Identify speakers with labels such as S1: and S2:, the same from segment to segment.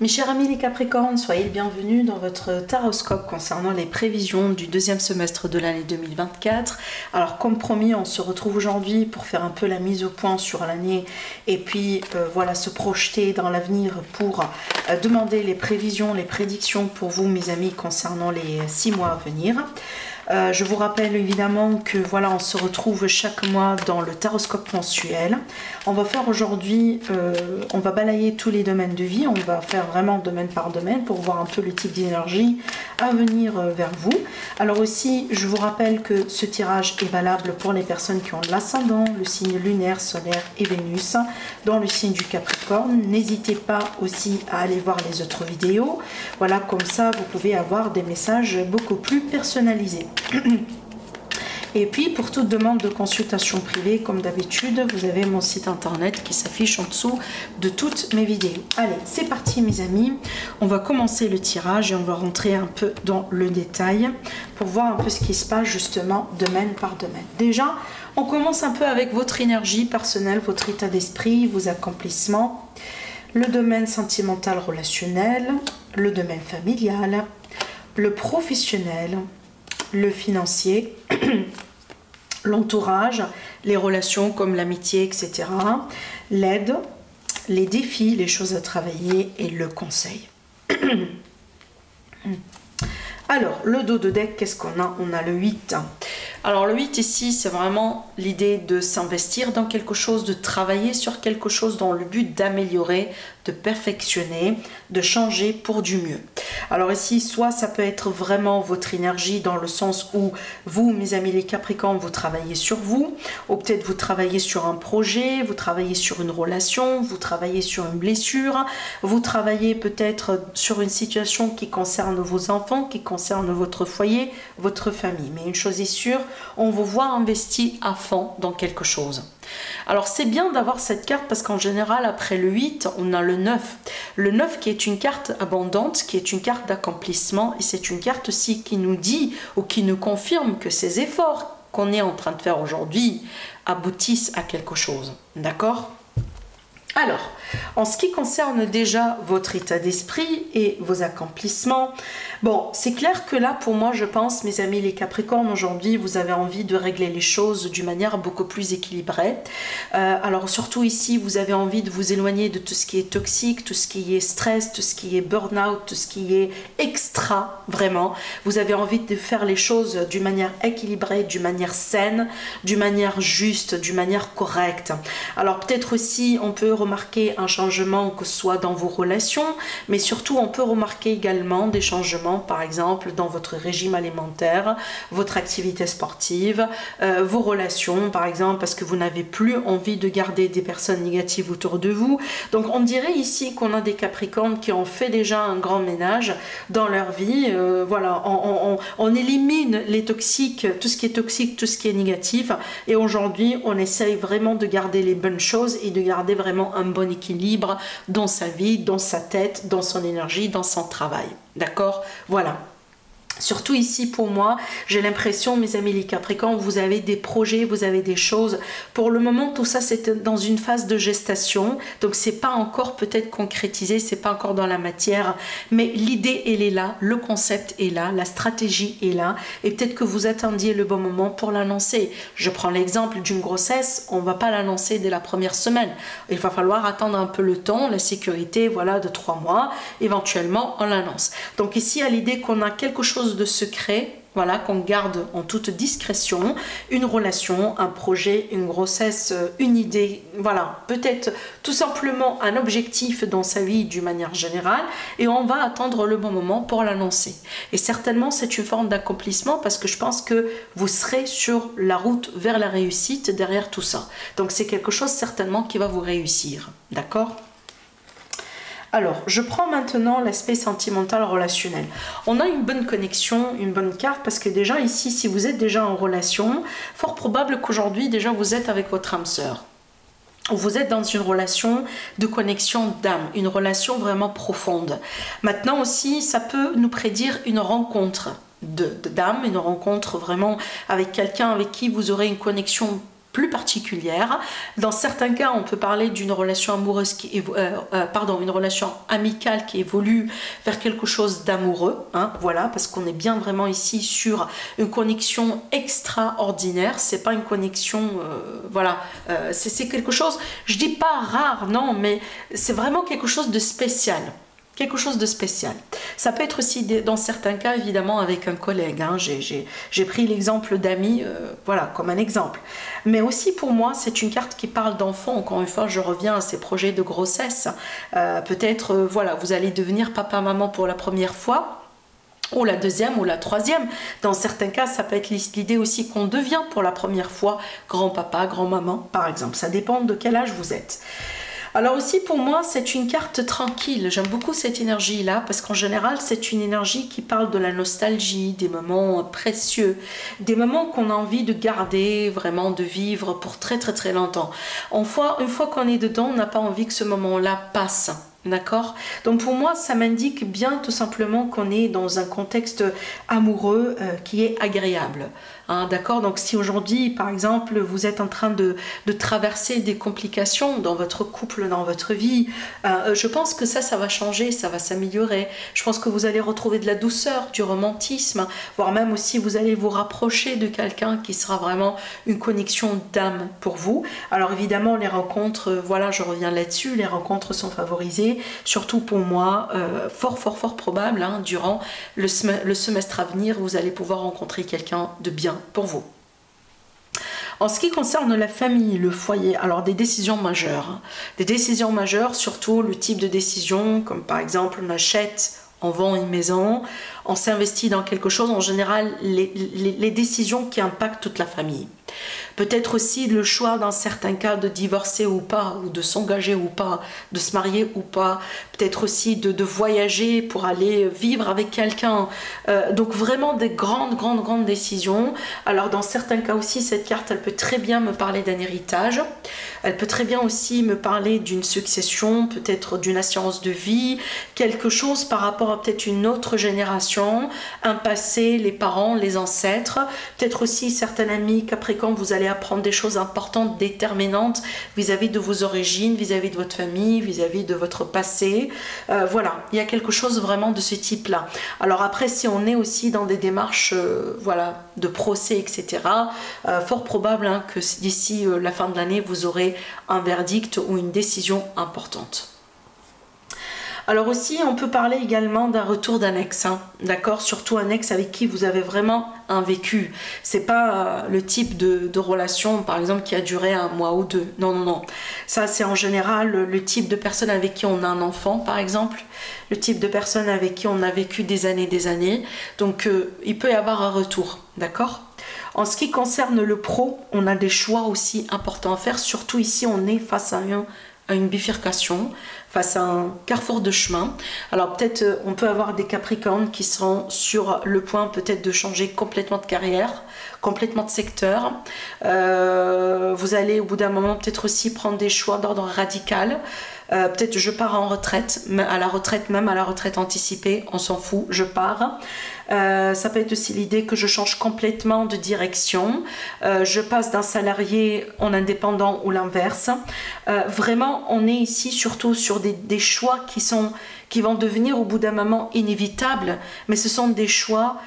S1: Mes chers amis les Capricornes, soyez les bienvenus dans votre taroscope concernant les prévisions du deuxième semestre de l'année 2024. Alors comme promis, on se retrouve aujourd'hui pour faire un peu la mise au point sur l'année et puis voilà, se projeter dans l'avenir pour demander les prévisions, les prédictions pour vous mes amis concernant les 6 mois à venir. Je vous rappelle évidemment que voilà, on se retrouve chaque mois dans le taroscope mensuel. On va faire aujourd'hui, on va balayer tous les domaines de vie, on va faire vraiment domaine par domaine pour voir un peu le type d'énergie à venir vers vous. Alors aussi, je vous rappelle que ce tirage est valable pour les personnes qui ont l'ascendant, le signe lunaire, solaire et Vénus dans le signe du Capricorne. N'hésitez pas aussi à aller voir les autres vidéos. Voilà, comme ça, vous pouvez avoir des messages beaucoup plus personnalisés. Et puis pour toute demande de consultation privée, comme d'habitude, vous avez mon site internet qui s'affiche en dessous de toutes mes vidéos. Allez, c'est parti mes amis, on va commencer le tirage et on va rentrer un peu dans le détail pour voir un peu ce qui se passe justement domaine par domaine. Déjà, on commence un peu avec votre énergie personnelle, votre état d'esprit, vos accomplissements, le domaine sentimental relationnel, le domaine familial, le professionnel, le financier, l'entourage, les relations comme l'amitié, etc. L'aide, les défis, les choses à travailler et le conseil. Alors, le dos de deck, qu'est-ce qu'on a? On a le 8. Alors, le 8 ici, c'est vraiment l'idée de s'investir dans quelque chose, de travailler sur quelque chose dans le but d'améliorer, de perfectionner, de changer pour du mieux. Alors ici, soit ça peut être vraiment votre énergie dans le sens où vous, mes amis les Capricornes, vous travaillez sur vous, ou peut-être vous travaillez sur un projet, vous travaillez sur une relation, vous travaillez sur une blessure, vous travaillez peut-être sur une situation qui concerne vos enfants, qui concerne votre foyer, votre famille. Mais une chose est sûre, on vous voit investi à fond dans quelque chose. Alors c'est bien d'avoir cette carte parce qu'en général après le 8 on a le 9. Le 9 qui est une carte abondante, qui est une carte d'accomplissement et c'est une carte aussi qui nous dit ou qui nous confirme que ces efforts qu'on est en train de faire aujourd'hui aboutissent à quelque chose. D'accord ? Alors, en ce qui concerne déjà votre état d'esprit et vos accomplissements, bon, c'est clair que là, pour moi, je pense, mes amis les Capricornes, aujourd'hui, vous avez envie de régler les choses d'une manière beaucoup plus équilibrée. Alors, surtout ici, vous avez envie de vous éloigner de tout ce qui est toxique, tout ce qui est stress, tout ce qui est burn-out, tout ce qui est extra, vraiment. Vous avez envie de faire les choses d'une manière équilibrée, d'une manière saine, d'une manière juste, d'une manière correcte. Alors, peut-être aussi, on peut remarquer un changement que ce soit dans vos relations, mais surtout on peut remarquer également des changements par exemple dans votre régime alimentaire, votre activité sportive, vos relations par exemple parce que vous n'avez plus envie de garder des personnes négatives autour de vous. Donc on dirait ici qu'on a des Capricornes qui ont fait déjà un grand ménage dans leur vie. Voilà, on élimine les toxiques, tout ce qui est toxique, tout ce qui est négatif et aujourd'hui on essaye vraiment de garder les bonnes choses et de garder vraiment un bon équilibre dans sa vie, dans sa tête, dans son énergie, dans son travail. D'accord? Voilà. Surtout ici pour moi, j'ai l'impression, mes amis les Capricornes, vous avez des projets, vous avez des choses. Pour le moment, tout ça c'est dans une phase de gestation, donc c'est pas encore peut-être concrétisé, c'est pas encore dans la matière, mais l'idée elle est là, le concept est là, la stratégie est là, et peut-être que vous attendiez le bon moment pour l'annoncer. Je prends l'exemple d'une grossesse, on va pas l'annoncer dès la première semaine. Il va falloir attendre un peu le temps, la sécurité, voilà, de 3 mois, éventuellement on l'annonce. Donc ici, à l'idée qu'on a quelque chose de secret, voilà, qu'on garde en toute discrétion, une relation, un projet, une grossesse, une idée, voilà, peut-être tout simplement un objectif dans sa vie d'une manière générale et on va attendre le bon moment pour l'annoncer. Et certainement c'est une forme d'accomplissement parce que je pense que vous serez sur la route vers la réussite derrière tout ça. Donc c'est quelque chose certainement qui va vous réussir, d'accord ? Alors, je prends maintenant l'aspect sentimental relationnel. On a une bonne connexion, une bonne carte, parce que déjà ici, si vous êtes déjà en relation, fort probable qu'aujourd'hui, déjà, vous êtes avec votre âme sœur. Vous êtes dans une relation de connexion d'âme, une relation vraiment profonde. Maintenant aussi, ça peut nous prédire une rencontre d'âme, une rencontre vraiment avec quelqu'un avec qui vous aurez une connexion plus particulière. Dans certains cas, on peut parler d'une relation amoureuse qui une relation amicale qui évolue vers quelque chose d'amoureux, hein, voilà, parce qu'on est bien vraiment ici sur une connexion extraordinaire. C'est pas une connexion, voilà, c'est quelque chose, je dis pas rare, non, mais c'est vraiment quelque chose de spécial. Quelque chose de spécial. Ça peut être aussi dans certains cas évidemment avec un collègue, hein. J'ai pris l'exemple d'amis, voilà, comme un exemple. Mais aussi pour moi c'est une carte qui parle d'enfant. Encore une fois je reviens à ces projets de grossesse. Peut-être voilà, vous allez devenir papa-maman pour la première fois, ou la deuxième ou la troisième. Dans certains cas ça peut être l'idée aussi qu'on devient pour la première fois grand-papa, grand-maman par exemple. Ça dépend de quel âge vous êtes. Alors aussi pour moi c'est une carte tranquille, j'aime beaucoup cette énergie là parce qu'en général c'est une énergie qui parle de la nostalgie, des moments précieux, des moments qu'on a envie de garder, vraiment de vivre pour très très très longtemps. Une fois qu'on est dedans, on n'a pas envie que ce moment là passe. D'accord? Donc pour moi, ça m'indique bien tout simplement qu'on est dans un contexte amoureux qui est agréable. Hein, d'accord? Donc si aujourd'hui, par exemple, vous êtes en train de traverser des complications dans votre couple, dans votre vie, je pense que ça va changer, ça va s'améliorer. Je pense que vous allez retrouver de la douceur, du romantisme, voire même aussi vous allez vous rapprocher de quelqu'un qui sera vraiment une connexion d'âme pour vous. Alors évidemment, les rencontres, voilà, je reviens là-dessus, les rencontres sont favorisées. Surtout pour moi, fort probable, hein, durant le semestre à venir, vous allez pouvoir rencontrer quelqu'un de bien pour vous. En ce qui concerne la famille, le foyer, alors des décisions majeures. Hein. Des décisions majeures, surtout le type de décision, comme par exemple on achète, on vend une maison, on s'investit dans quelque chose, en général les décisions qui impactent toute la famille. Peut-être aussi le choix dans certains cas de divorcer ou pas, ou de s'engager ou pas, de se marier ou pas, peut-être aussi de voyager pour aller vivre avec quelqu'un. Donc vraiment des grandes décisions. Alors dans certains cas aussi, cette carte, elle peut très bien me parler d'un héritage. Elle peut très bien aussi me parler d'une succession, peut-être d'une assurance de vie, quelque chose par rapport à peut-être une autre génération, un passé, les parents, les ancêtres, peut-être aussi certains amis Capricorne, vous allez apprendre des choses importantes, déterminantes vis-à-vis de vos origines, vis-à-vis de votre famille, vis-à-vis de votre passé. Voilà, il y a quelque chose vraiment de ce type-là. Alors après, si on est aussi dans des démarches voilà, de procès, etc., fort probable hein, que d'ici la fin de l'année, vous aurez un verdict ou une décision importante. Alors aussi, on peut parler également d'un retour d'un ex, hein, d'accord? Surtout un ex avec qui vous avez vraiment un vécu. C'est pas le type de relation, par exemple, qui a duré 1 mois ou 2. Non. Ça, c'est en général le type de personne avec qui on a un enfant, par exemple. Le type de personne avec qui on a vécu des années. Donc, il peut y avoir un retour, d'accord? En ce qui concerne le pro, on a des choix aussi importants à faire. Surtout ici, on est face à une bifurcation, face à un carrefour de chemin. Alors peut-être on peut avoir des Capricornes qui seront sur le point peut-être de changer complètement de carrière, complètement de secteur. Vous allez au bout d'un moment peut-être aussi prendre des choix d'ordre radical. Peut-être je pars en retraite, même à la retraite anticipée, on s'en fout, je pars. Ça peut être aussi l'idée que je change complètement de direction, je passe d'un salarié en indépendant ou l'inverse. Vraiment, on est ici surtout sur des choix qui vont devenir au bout d'un moment inévitables, mais ce sont des choix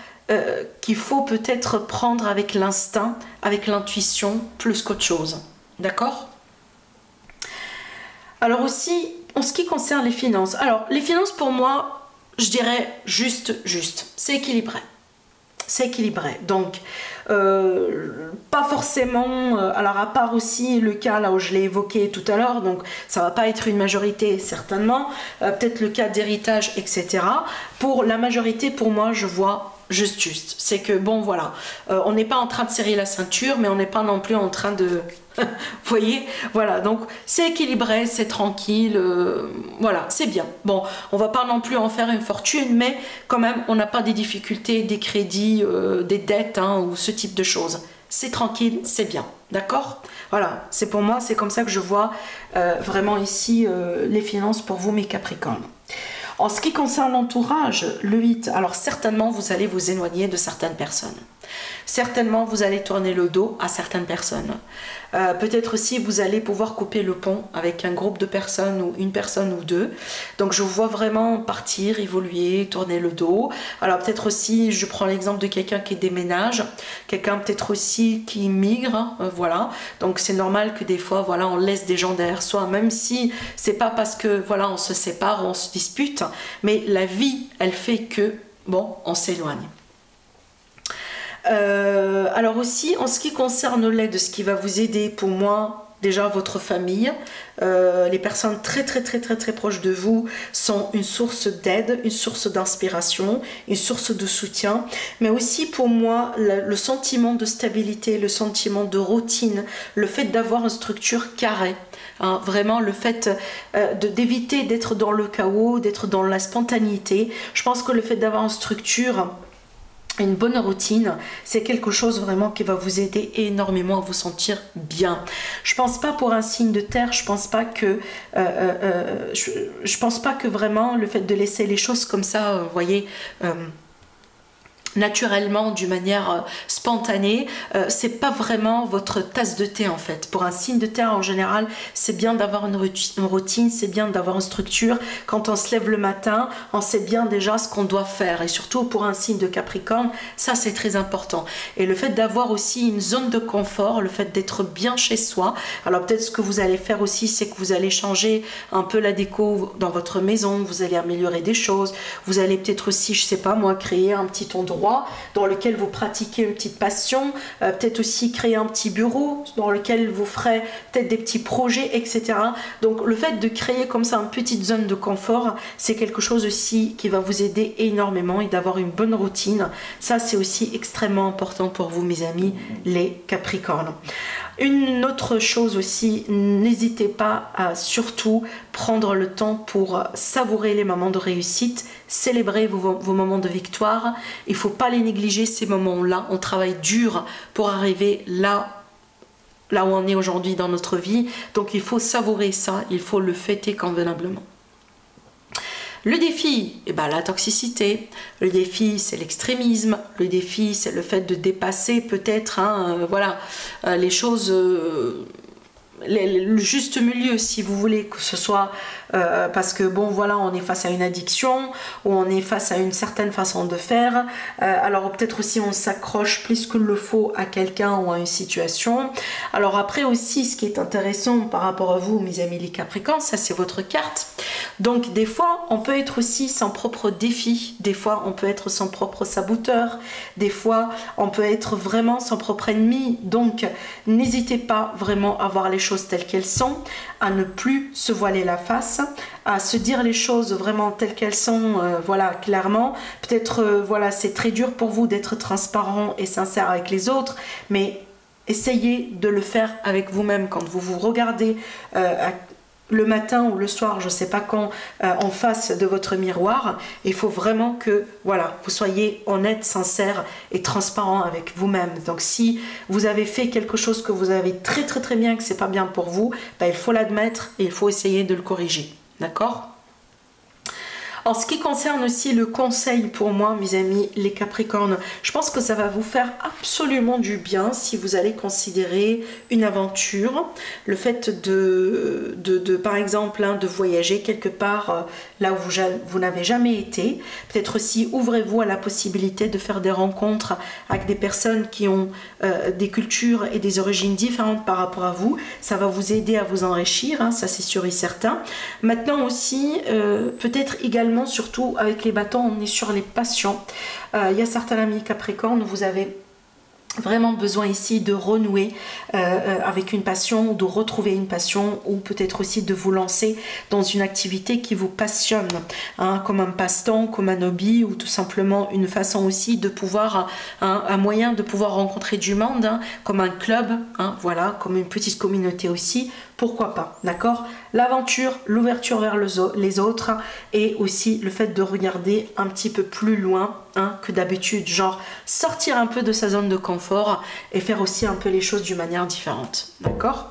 S1: qu'il faut peut-être prendre avec l'instinct, avec l'intuition, plus qu'autre chose. D'accord ? Alors aussi, en ce qui concerne les finances, alors les finances pour moi, je dirais juste, c'est équilibré. C'est équilibré, donc pas forcément, alors à part aussi le cas là où je l'ai évoqué tout à l'heure, donc ça va pas être une majorité certainement, peut-être le cas d'héritage, etc. Pour la majorité, pour moi, je vois juste. C'est que bon voilà, on n'est pas en train de serrer la ceinture, mais on n'est pas non plus en train de... Vous voyez, voilà, donc c'est équilibré, c'est tranquille, voilà, c'est bien. Bon, on va pas non plus en faire une fortune, mais quand même, on n'a pas des difficultés, des crédits, des dettes, hein, ou ce type de choses. C'est tranquille, c'est bien, d'accord? Voilà, c'est pour moi, c'est comme ça que je vois vraiment ici les finances pour vous, mes Capricornes. En ce qui concerne l'entourage, le 8, alors certainement vous allez vous éloigner de certaines personnes. Certainement, vous allez tourner le dos à certaines personnes. Peut-être aussi, vous allez pouvoir couper le pont avec un groupe de personnes ou une personne ou deux. Donc, je vous vois vraiment partir, évoluer, tourner le dos. Alors, peut-être aussi, je prends l'exemple de quelqu'un qui déménage, quelqu'un peut-être aussi qui migre, voilà. Donc, c'est normal que des fois, voilà, on laisse des gens derrière soi, même si c'est pas parce que, voilà, on se sépare, on se dispute, mais la vie, elle fait que, bon, on s'éloigne. Alors aussi, en ce qui concerne l'aide, ce qui va vous aider pour moi, déjà votre famille, les personnes très proches de vous sont une source d'aide, une source d'inspiration, une source de soutien, mais aussi pour moi le sentiment de stabilité, le sentiment de routine, le fait d'avoir une structure carrée. Hein, vraiment le fait d'éviter d'être dans le chaos, d'être dans la spontanéité. Je pense que le fait d'avoir une structure, une bonne routine, c'est quelque chose vraiment qui va vous aider énormément à vous sentir bien. Je pense pas pour un signe de terre, je pense pas que je pense pas que vraiment le fait de laisser les choses comme ça, vous voyez, naturellement, d'une manière spontanée, c'est pas vraiment votre tasse de thé en fait. Pour un signe de terre en général, c'est bien d'avoir une routine, c'est bien d'avoir une structure. Quand on se lève le matin, on sait bien déjà ce qu'on doit faire, et surtout pour un signe de Capricorne, ça c'est très important. Et le fait d'avoir aussi une zone de confort, le fait d'être bien chez soi, alors peut-être ce que vous allez faire aussi, c'est que vous allez changer un peu la déco dans votre maison, vous allez améliorer des choses, vous allez peut-être aussi, je sais pas moi, créer un petit endroit dans lequel vous pratiquez une petite passion, peut-être aussi créer un petit bureau dans lequel vous ferez peut-être des petits projets, etc. Donc le fait de créer comme ça une petite zone de confort, c'est quelque chose aussi qui va vous aider énormément, et d'avoir une bonne routine, ça c'est aussi extrêmement important pour vous mes amis les Capricornes. Une autre chose aussi, n'hésitez pas à surtout prendre le temps pour savourer les moments de réussite, célébrer vos moments de victoire. Il ne faut pas les négliger ces moments-là. On travaille dur pour arriver là où on est aujourd'hui dans notre vie. Donc il faut savourer ça, il faut le fêter convenablement. Le défi, eh ben, la toxicité. Le défi, c'est l'extrémisme. Le défi, c'est le fait de dépasser peut-être voilà, les choses, le juste milieu, si vous voulez, que ce soit parce que bon voilà, on est face à une addiction ou on est face à une certaine façon de faire, alors peut-être aussi on s'accroche plus qu'il le faut à quelqu'un ou à une situation. Alors après aussi, ce qui est intéressant par rapport à vous mes amis les Capricornes, ça c'est votre carte, donc des fois on peut être aussi son propre défi, des fois on peut être son propre saboteur, des fois on peut être vraiment son propre ennemi. Donc n'hésitez pas vraiment à voir les choses telles qu'elles sont, à ne plus se voiler la face, à se dire les choses vraiment telles qu'elles sont, voilà, clairement. Peut-être, voilà, c'est très dur pour vous d'être transparent et sincère avec les autres, mais essayez de le faire avec vous-même. Quand vous vous regardez le matin ou le soir, je ne sais pas quand, en face de votre miroir, il faut vraiment que, voilà, vous soyez honnête, sincère et transparent avec vous-même. Donc si vous avez fait quelque chose que vous avez très bien, que c'est pas bien pour vous, ben, il faut l'admettre et il faut essayer de le corriger, d'accord ? En ce qui concerne aussi le conseil pour moi, mes amis, les Capricornes, je pense que ça va vous faire absolument du bien si vous allez considérer une aventure, le fait par exemple, de voyager quelque part là où vous n'avez jamais été. Peut-être aussi, ouvrez-vous à la possibilité de faire des rencontres avec des personnes qui ont des cultures et des origines différentes par rapport à vous. Ça va vous aider à vous enrichir, hein, ça c'est sûr et certain. Maintenant aussi, peut-être également, surtout avec les bâtons, on est sur les passions. Il y a certains amis Capricornes, vous avez vraiment besoin ici de renouer avec une passion, ou de retrouver une passion, ou peut-être aussi de vous lancer dans une activité qui vous passionne, hein, comme un passe-temps, comme un hobby, ou tout simplement une façon aussi de pouvoir, un moyen de pouvoir rencontrer du monde, hein, comme un club, hein, voilà, comme une petite communauté aussi, pourquoi pas, d'accord? L'aventure, l'ouverture vers les autres, et aussi le fait de regarder un petit peu plus loin, hein, que d'habitude, genre sortir un peu de sa zone de confort et faire aussi un peu les choses d'une manière différente, d'accord?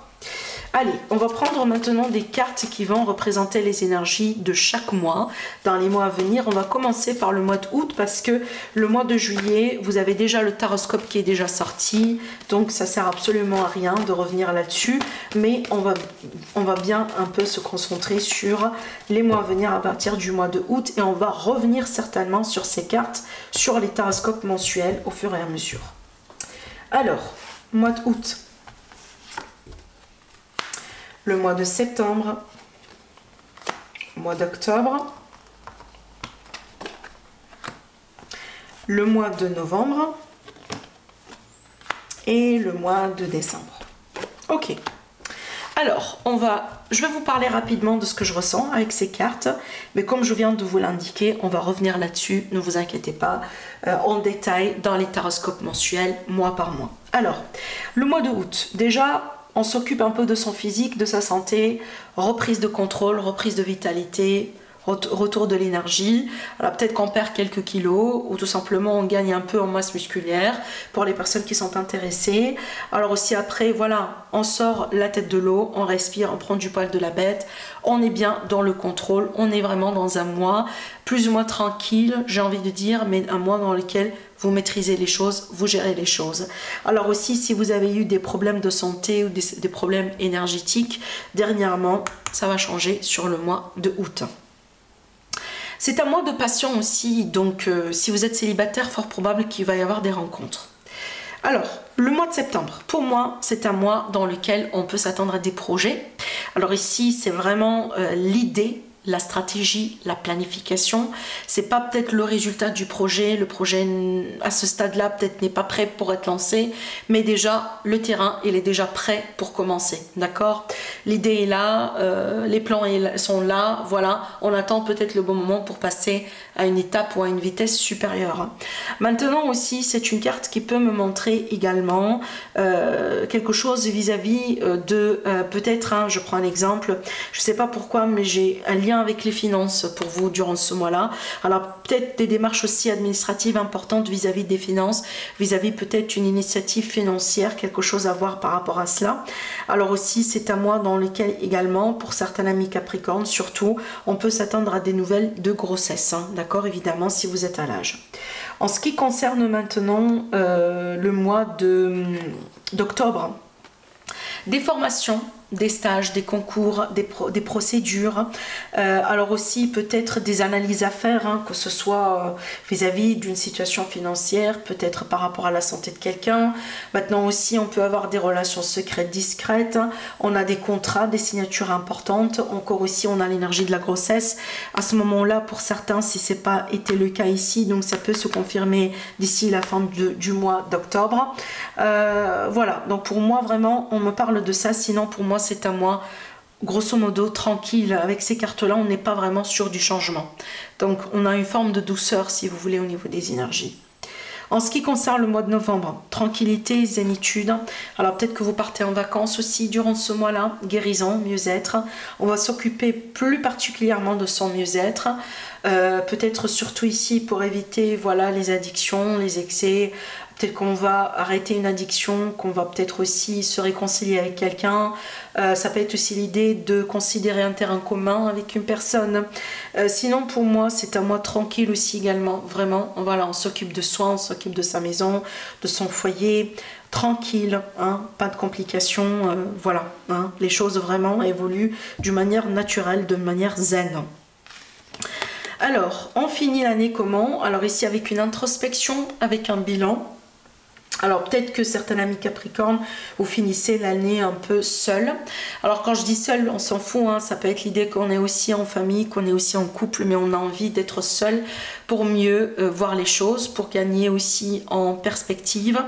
S1: Allez, on va prendre maintenant des cartes qui vont représenter les énergies de chaque mois. Dans les mois à venir, on va commencer par le mois d'août parce que le mois de juillet, vous avez déjà le taroscope qui est déjà sorti. Donc ça sert absolument à rien de revenir là-dessus. Mais on va bien un peu se concentrer sur les mois à venir à partir du mois de août. Et on va revenir certainement sur ces cartes, sur les taroscopes mensuels au fur et à mesure. Alors, mois d'août. Le mois de septembre, mois d'octobre, le mois de novembre et le mois de décembre. Ok. Alors, je vais vous parler rapidement de ce que je ressens avec ces cartes, mais comme je viens de vous l'indiquer, on va revenir là-dessus, ne vous inquiétez pas, en détail dans les taroscopes mensuels, mois par mois. Alors, le mois de août, déjà, on s'occupe un peu de son physique, de sa santé, reprise de contrôle, reprise de vitalité, retour de l'énergie. Alors peut-être qu'on perd quelques kilos ou tout simplement on gagne un peu en masse musculaire pour les personnes qui sont intéressées. Alors aussi après, voilà, on sort la tête de l'eau, on respire, on prend du poil de la bête, on est bien dans le contrôle, on est vraiment dans un mois plus ou moins tranquille, j'ai envie de dire, mais un mois dans lequel vous maîtrisez les choses, vous gérez les choses. Alors aussi, si vous avez eu des problèmes de santé ou des problèmes énergétiques, dernièrement, ça va changer sur le mois de août. C'est un mois de passion aussi, donc si vous êtes célibataire, fort probable qu'il va y avoir des rencontres. Alors, le mois de septembre, pour moi, c'est un mois dans lequel on peut s'attendre à des projets. Alors ici, c'est vraiment l'idée, la stratégie, la planification. C'est pas peut-être le résultat du projet. Le projet à ce stade-là peut-être n'est pas prêt pour être lancé, mais déjà le terrain il est déjà prêt pour commencer. D'accord? L'idée est là, les plans sont là. Voilà, on attend peut-être le bon moment pour passer à une étape ou à une vitesse supérieure. Maintenant aussi, c'est une carte qui peut me montrer également quelque chose vis-à-vis de peut-être, je prends un exemple, je sais pas pourquoi, mais j'ai un lien avec les finances pour vous durant ce mois-là. Alors peut-être des démarches aussi administratives importantes vis-à-vis des finances, vis-à-vis peut-être une initiative financière, quelque chose à voir par rapport à cela. Alors aussi, c'est un mois dans lequel également, pour certains amis Capricorne, surtout, on peut s'attendre à des nouvelles de grossesse. D'accord, évidemment, si vous êtes à l'âge. En ce qui concerne maintenant le mois d'octobre, des formations, des stages, des concours, des procédures, alors aussi peut-être des analyses à faire, que ce soit vis-à-vis d'une situation financière, peut-être par rapport à la santé de quelqu'un. Maintenant aussi, on peut avoir des relations secrètes, discrètes, on a des contrats, des signatures importantes, encore aussi on a l'énergie de la grossesse. À ce moment-là, pour certains, si ce n'est pas été le cas ici, donc ça peut se confirmer d'ici la fin du mois d'octobre. Voilà, donc pour moi, vraiment, on me parle de ça, sinon pour moi, c'est un mois grosso modo tranquille. Avec ces cartes là on n'est pas vraiment sur du changement, donc on a une forme de douceur si vous voulez au niveau des énergies. En ce qui concerne le mois de novembre, tranquillité, zénitude. Alors peut-être que vous partez en vacances aussi durant ce mois-là, guérison, mieux-être. On va s'occuper plus particulièrement de son mieux-être. Peut-être surtout ici pour éviter voilà, les addictions, les excès. Peut-être qu'on va arrêter une addiction, qu'on va peut-être aussi se réconcilier avec quelqu'un. Ça peut être aussi l'idée de considérer un terrain commun avec une personne. Sinon, pour moi, c'est un mois tranquille aussi également. Vraiment, voilà, on s'occupe de soi, on s'occupe de sa maison, de son foyer. Tranquille, pas de complications. Voilà, les choses vraiment évoluent d'une manière naturelle, de manière zen. Alors, on finit l'année comment? Alors ici, avec une introspection, avec un bilan. Alors peut-être que certains amis Capricorne, vous finissez l'année un peu seul. Alors quand je dis seul, on s'en fout, ça peut être l'idée qu'on est aussi en famille, qu'on est aussi en couple, mais on a envie d'être seul pour mieux voir les choses, pour gagner aussi en perspective.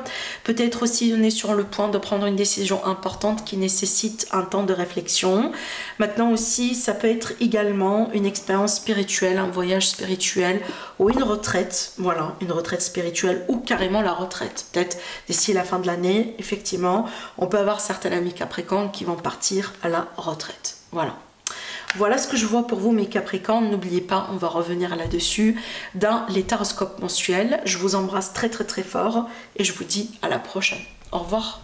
S1: Peut-être aussi on est sur le point de prendre une décision importante qui nécessite un temps de réflexion. Maintenant aussi, ça peut être également une expérience spirituelle, un voyage spirituel ou une retraite, voilà, une retraite spirituelle ou carrément la retraite. Peut-être d'ici la fin de l'année, effectivement, on peut avoir certains amis Capricorne qui vont partir à la retraite. Voilà. Voilà ce que je vois pour vous mes Capricornes. N'oubliez pas, on va revenir là-dessus dans les taroscopes mensuels. Je vous embrasse très très très fort et je vous dis à la prochaine. Au revoir.